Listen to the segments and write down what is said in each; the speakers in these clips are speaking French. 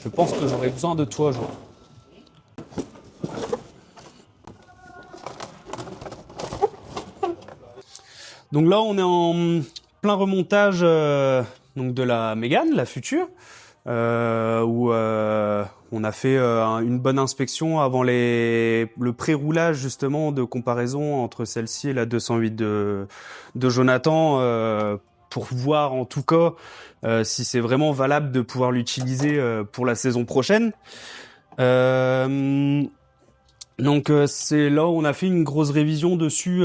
Je pense que j'aurai besoin de toi, Jo. Donc là, on est en plein remontage donc de la Mégane, la future, où on a fait une bonne inspection avant le pré-roulage justement de comparaison entre celle-ci et la 208 de Jonathan, pour voir en tout cas si c'est vraiment valable de pouvoir l'utiliser pour la saison prochaine. Donc c'est là où on a fait une grosse révision dessus.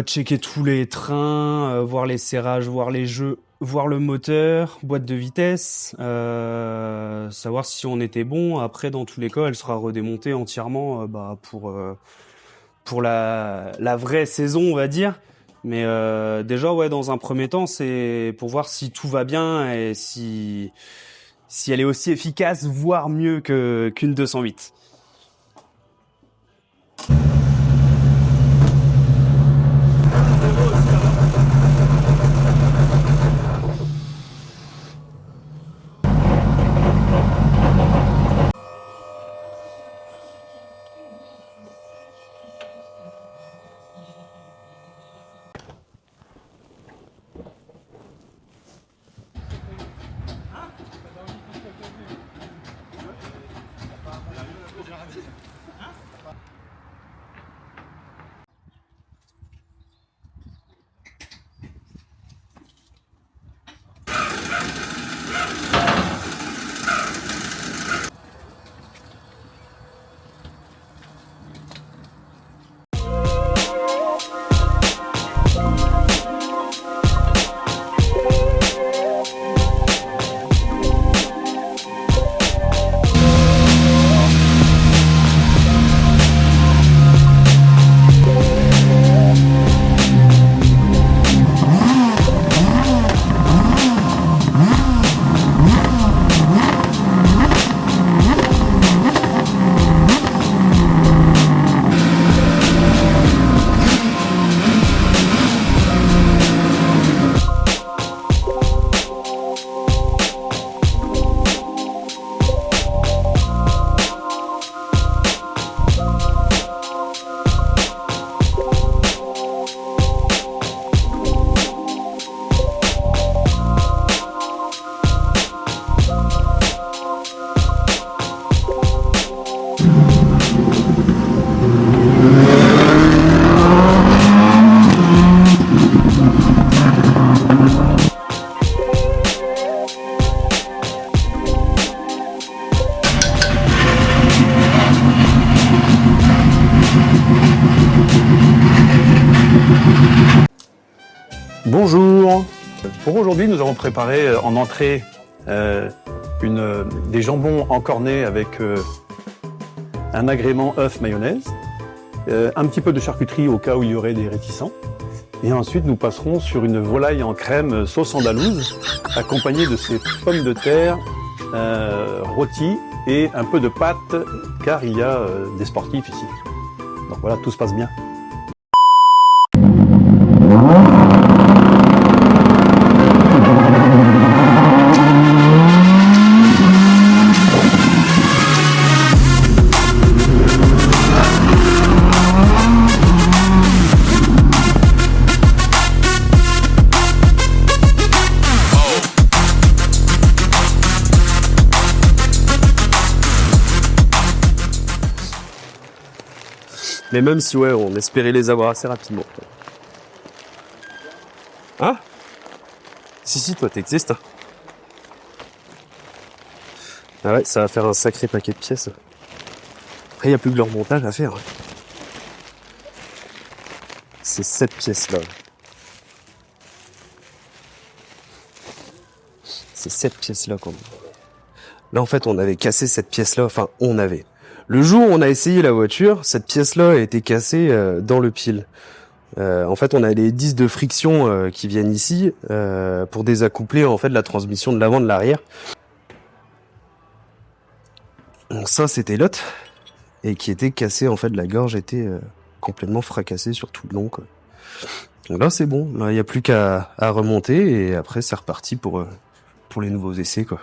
Checker tous les trains, voir les serrages, voir les jeux, voir le moteur, boîte de vitesse, savoir si on était bon. Après, dans tous les cas, elle sera redémontée entièrement pour la vraie saison, on va dire. Mais déjà, ouais, dans un premier temps, c'est pour voir si tout va bien et si elle est aussi efficace, voire mieux qu'une 208. Bonjour. Pour aujourd'hui, nous avons préparé en entrée des jambons encornés avec un agrément œuf mayonnaise, un petit peu de charcuterie au cas où il y aurait des réticents. Et ensuite, nous passerons sur une volaille en crème sauce andalouse, accompagnée de ces pommes de terre rôties et un peu de pâte, car il y a des sportifs ici. Donc voilà, tout se passe bien. Mais même si, ouais, on espérait les avoir assez rapidement. Hein? Si, toi, t'existes. Ah ouais, ça va faire un sacré paquet de pièces. Après, il n'y a plus que leur montage à faire. C'est cette pièce-là. C'est cette pièce-là, quand même. Là, en fait, on avait cassé cette pièce-là. Enfin, on avait. Le jour où on a essayé la voiture, cette pièce-là a été cassée dans le pile. En fait, on a les disques de friction qui viennent ici pour désaccoupler en fait la transmission de l'avant de l'arrière. Donc ça, c'était l'autre et qui était cassé en fait. La gorge était complètement fracassée sur tout le long, quoi. Donc là, c'est bon. Là, il n'y a plus qu'à remonter et après, c'est reparti pour les nouveaux essais, quoi.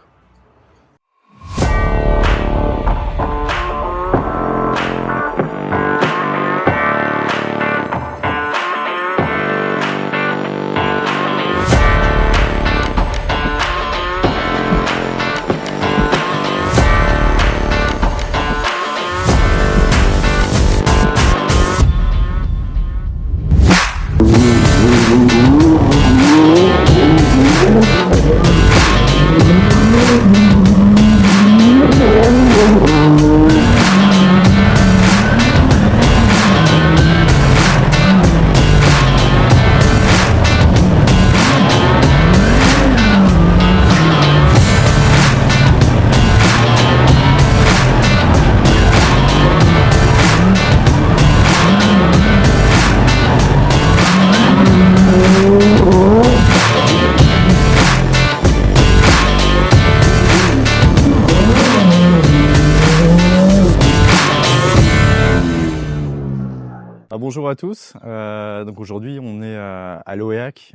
Bonjour à tous. Donc aujourd'hui, on est à l'OEAC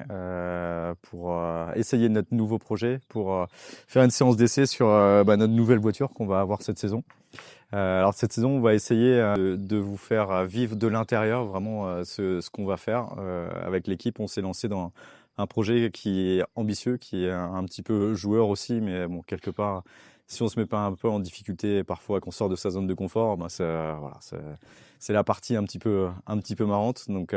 pour essayer notre nouveau projet, pour faire une séance d'essai sur notre nouvelle voiture qu'on va avoir cette saison. Alors cette saison, on va essayer de vous faire vivre de l'intérieur vraiment ce qu'on va faire. Avec l'équipe, on s'est lancé dans un projet qui est ambitieux, qui est un petit peu joueur aussi, mais bon, quelque part, si on se met pas un peu en difficulté, parfois qu'on sort de sa zone de confort, c'est la partie un petit peu marrante. Donc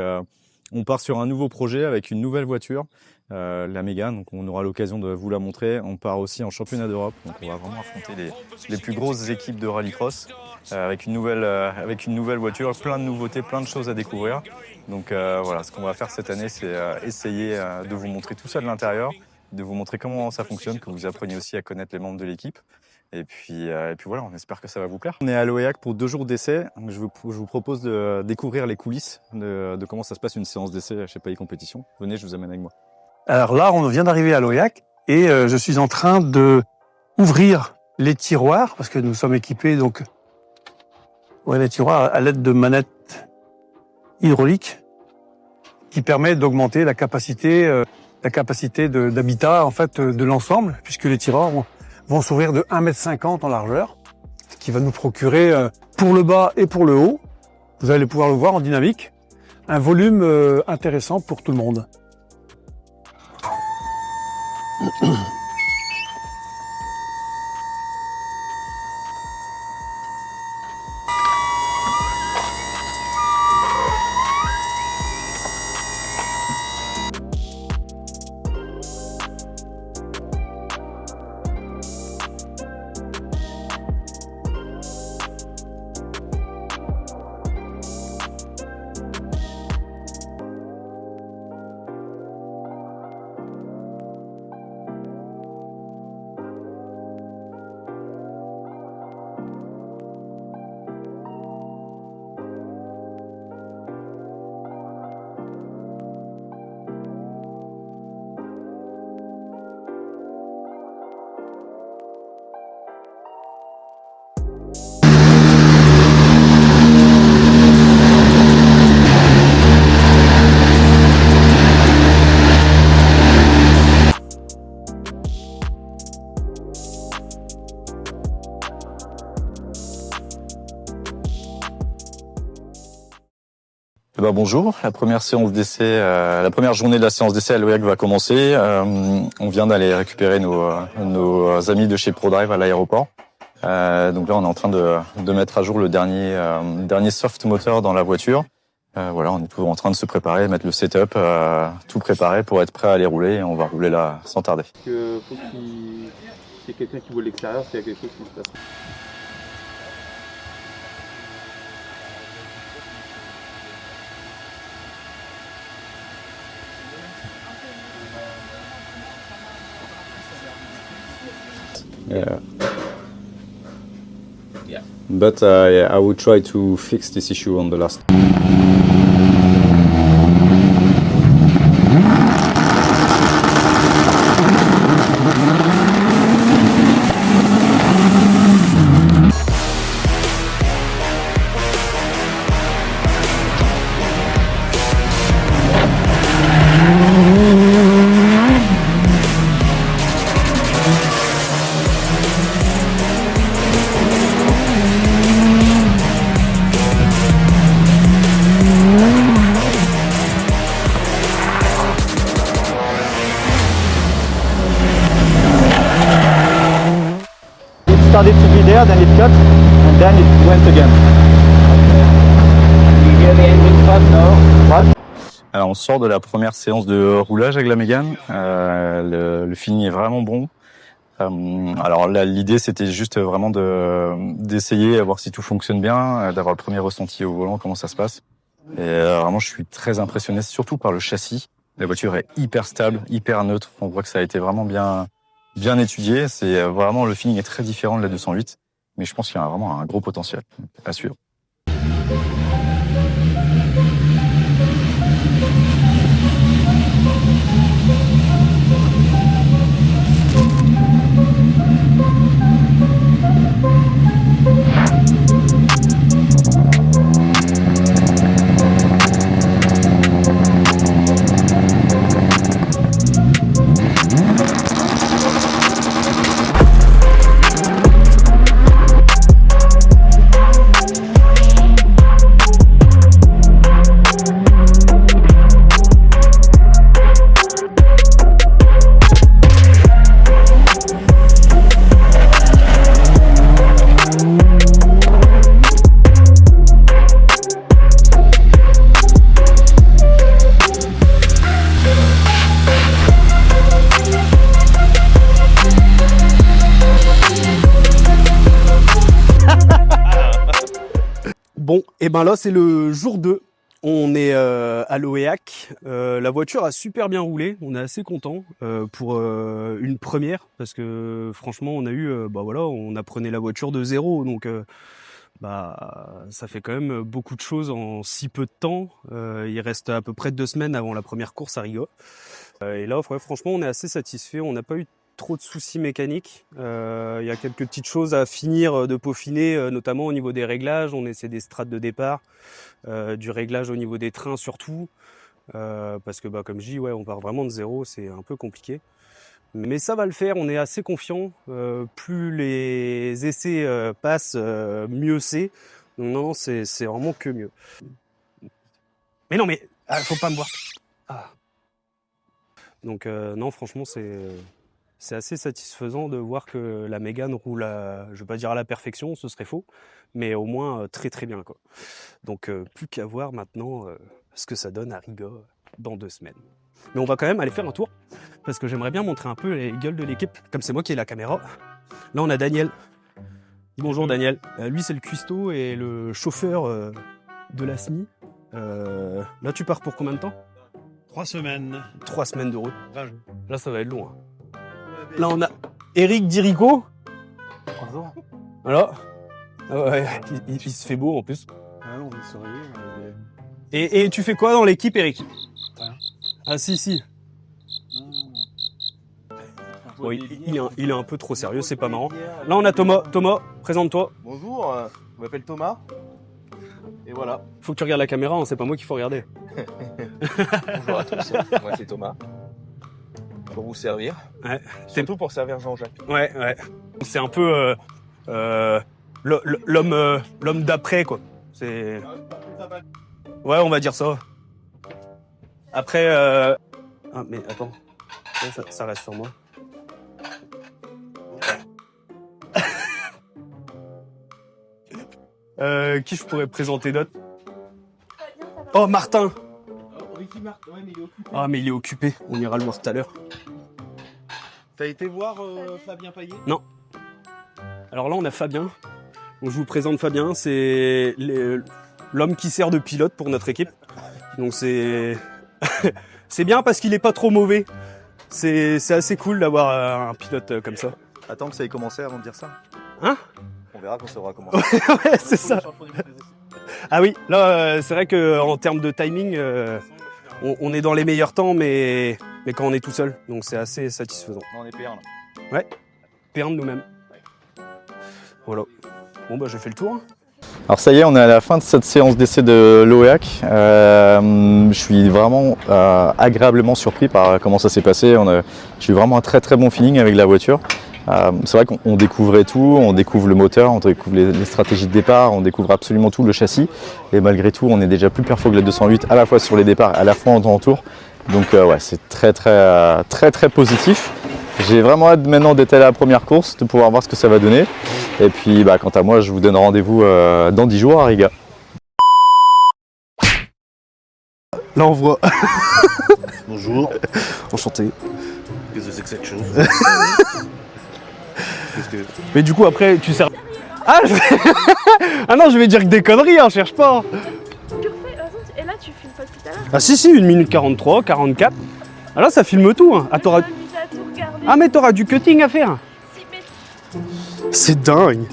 on part sur un nouveau projet avec une nouvelle voiture, la Mégane. Donc on aura l'occasion de vous la montrer. On part aussi en championnat d'Europe, donc on va vraiment affronter les plus grosses équipes de rallycross avec une nouvelle voiture, plein de nouveautés, plein de choses à découvrir. Donc voilà, ce qu'on va faire cette année, c'est essayer de vous montrer tout ça de l'intérieur, de vous montrer comment ça fonctionne, que vous appreniez aussi à connaître les membres de l'équipe. Et puis voilà, on espère que ça va vous plaire. On est à l'OEAC pour 2 jours d'essai. Je vous propose de découvrir les coulisses de comment ça se passe une séance d'essai chez Pays Compétition. Venez, je vous amène avec moi. Alors là, on vient d'arriver à l'OEAC et je suis en train de ouvrir les tiroirs parce que nous sommes équipés donc les tiroirs à l'aide de manettes hydrauliques qui permettent d'augmenter la capacité d'habitat en fait de l'ensemble puisque les tiroirs vont s'ouvrir de 1,50 m en largeur, ce qui va nous procurer pour le bas et pour le haut, vous allez pouvoir le voir en dynamique, un volume intéressant pour tout le monde. Bonjour, la première séance d'essai, la première journée de la séance d'essai à l'OEAC va commencer. On vient d'aller récupérer nos amis de chez ProDrive à l'aéroport. Donc là, on est en train de mettre à jour le dernier soft moteur dans la voiture. Voilà, on est toujours en train de se préparer, mettre le setup, tout préparé pour être prêt à aller rouler. Et on va rouler là sans tarder. Faut qu'il y ait quelqu'un qui voit l'extérieur, s'il y a quelque chose qui se passe. Yeah. But I will try to fix this issue on the last. Started to be there, then it cut, and then it went again. You hear the engine cut now? What? Alors on sort de la première séance de roulage avec la Mégane. Le feeling est vraiment bon. Alors là, l'idée c'était juste vraiment d'essayer à voir si tout fonctionne bien, d'avoir le premier ressenti au volant, comment ça se passe. Et vraiment, je suis très impressionné, surtout par le châssis. La voiture est hyper stable, hyper neutre. On voit que ça a été vraiment bien étudié. C'est vraiment, le feeling est très différent de la 208, mais je pense qu'il y a vraiment un gros potentiel à suivre. Bon, et ben là c'est le jour 2. On est à l'OEAC. La voiture a super bien roulé. On est assez content pour une première parce que franchement on a eu, on apprenait la voiture de zéro, donc ça fait quand même beaucoup de choses en si peu de temps. Il reste à peu près 2 semaines avant la première course à Riga. Et là, ouais, franchement, on est assez satisfait. On n'a pas eu trop de soucis mécaniques. Il y a quelques petites choses à finir de peaufiner, notamment au niveau des réglages. On essaie des strates de départ, du réglage au niveau des trains surtout. Parce que, comme je dis, ouais, on part vraiment de zéro, c'est un peu compliqué. Mais ça va le faire, on est assez confiant. Plus les essais passent, mieux c'est. Donc non, c'est vraiment que mieux. Mais non, mais faut pas me voir. Ah. Donc non, franchement, c'est assez satisfaisant de voir que la Mégane roule je vais pas dire à la perfection, ce serait faux, mais au moins très très bien, quoi. Donc plus qu'à voir maintenant ce que ça donne à Riga dans 2 semaines. Mais on va quand même aller faire un tour, parce que j'aimerais bien montrer un peu les gueules de l'équipe, comme c'est moi qui ai la caméra. Là on a Daniel. Bonjour Daniel. Lui c'est le cuistot et le chauffeur de la SMI. Là tu pars pour combien de temps? 3 semaines. 3 semaines de route. 20 jours. Là ça va être long. Là on a Eric Dirico. Bonjour. Voilà. Ah ouais, il se fait beau en plus. Ah non, on vient de se réveiller. Et tu fais quoi dans l'équipe, Eric? Rien. Ah si. Bon, il est un peu trop sérieux, c'est pas marrant. Là on a Thomas. Thomas, présente-toi. Bonjour, je m'appelle Thomas. Et voilà. Faut que tu regardes la caméra, hein, c'est pas moi qu'il faut regarder. Bonjour à tous, moi c'est Thomas. Pour vous servir. Ouais. Surtout pour servir Jean-Jacques. Ouais. C'est un peu l'homme d'après, quoi. C'est... Ouais, on va dire ça. Après... Ah, mais attends. Ça reste sur moi. Qui je pourrais présenter d'autre? Oh, Martin! Ricky Martin, ouais, mais il est occupé. Ah, mais il est occupé. On ira le voir tout à l'heure. T'as été voir Fabien Payet? Non. Alors là, on a Fabien. Donc, je vous présente Fabien. C'est l'homme qui sert de pilote pour notre équipe. Donc c'est c'est bien parce qu'il est pas trop mauvais. C'est assez cool d'avoir un pilote comme ça. Attends que ça ait commencé avant de dire ça. Hein? On verra quand ça aura commencé. Ouais, c'est ça. Ah oui, là, c'est vrai qu'en termes de timing, on est dans les meilleurs temps, mais quand on est tout seul. Donc c'est assez satisfaisant. Non, on est P1 là. Ouais, P1 de nous-mêmes. Voilà. Bon, j'ai fait le tour. Alors ça y est, on est à la fin de cette séance d'essai de l'OEAC. Je suis vraiment agréablement surpris par comment ça s'est passé. J'ai eu vraiment un très très bon feeling avec la voiture. C'est vrai qu'on découvrait tout, on découvre le moteur, on découvre les stratégies de départ, on découvre absolument tout, le châssis. Et malgré tout, on est déjà plus perfo que la 208, à la fois sur les départs, à la fois en temps en tour. Donc ouais, c'est très positif. J'ai vraiment hâte maintenant d'être à la première course, de pouvoir voir ce que ça va donner. Et puis quant à moi, je vous donne rendez-vous dans 10 jours à Riga. Là on voit. Bonjour. Enchanté. Qu'est-ce que c'est que cette chose? Mais du coup après tu sers. Ah, ah non, je vais dire que des conneries, hein, cherche pas. Et là tu filmes pas tout à l'heure. Ah si, 1 minute 43, 44. Ah là ça filme tout. Hein. Ah, On s'est amusé à tout regarder. mais t'auras du cutting à faire. Si, mais C'est dingue.